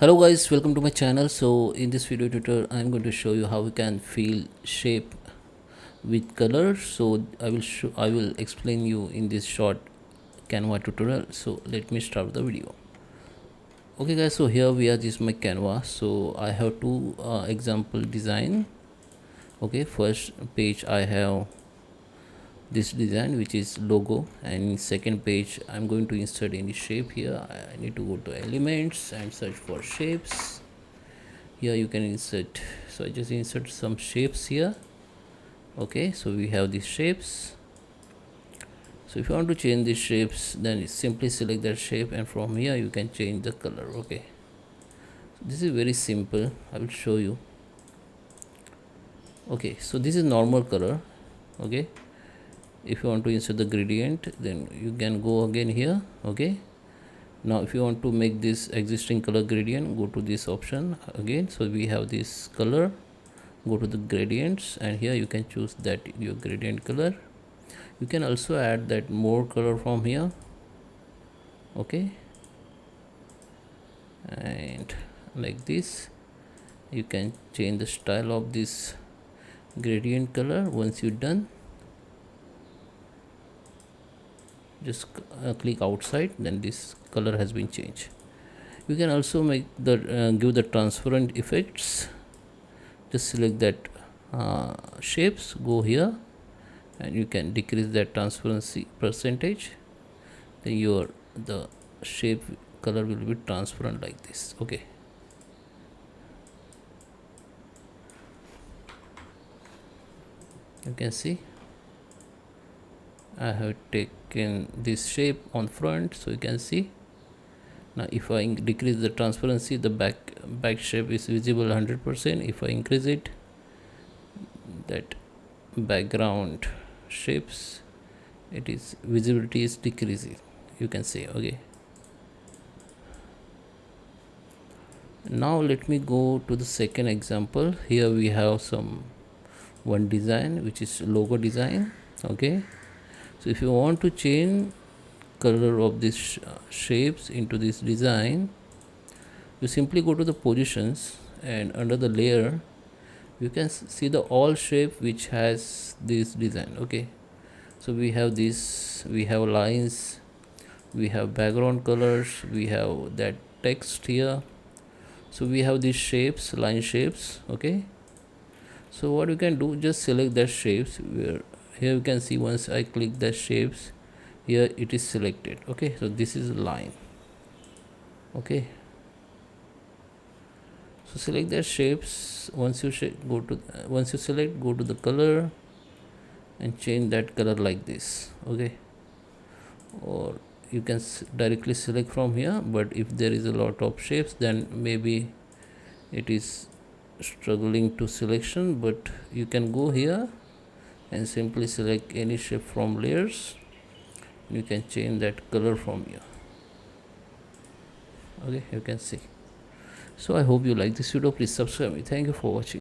Hello guys, welcome to my channel. So in this video tutorial I'm going to show you how we can fill shape with color. So I will explain you in this short Canva tutorial. So let me start the video. Okay guys, so here we are. This is my Canva. So I have two example design. Okay, first page I have this design which is logo, and in second page I'm going to insert any shape. Here I need to go to elements and search for shapes. Here you can insert, so I just insert some shapes here. Okay, so we have these shapes. So if you want to change these shapes, then simply select that shape, and from here you can change the color. Okay, so this is very simple. I will show you. Okay, so this is normal color. Okay, if you want to insert the gradient, then you can go again here. Okay, now if you want to make this existing color gradient, go to this option again. So we have this color, go to the gradients, and here you can choose that your gradient color. You can also add that more color from here. Okay, and like this you can change the style of this gradient color. Once you're done, just click outside, then this color has been changed. You can also make the give the transparent effects. Just select that shapes, go here, and you can decrease that transparency percentage. Then the shape color will be transparent like this. Okay, you can see I have taken this shape on front, so you can see. Now if I decrease the transparency, the back shape is visible 100%. If I increase it, that background shapes, it is visibility is decreasing, you can see. Okay, now let me go to the second example. Here we have one design which is logo design. Okay, so if you want to change color of these shapes into this design, you simply go to the positions, and under the layer you can see the all shape which has this design. Okay, so we have this, we have lines, we have background colors, we have that text here. So we have these shapes, line shapes. Okay, so what you can do, just select that shapes. Where here you can see, once I click the shapes, here it is selected. Okay, so this is line. Okay, so select the shapes. Once you once you select, go to the color and change that color like this. Okay, or you can directly select from here, but if there is a lot of shapes, then maybe it is struggling to selection. But you can go here and simply select any shape from layers. You can change that color from here. Okay, you can see. So I hope you like this video. Please subscribe me. Thank you for watching.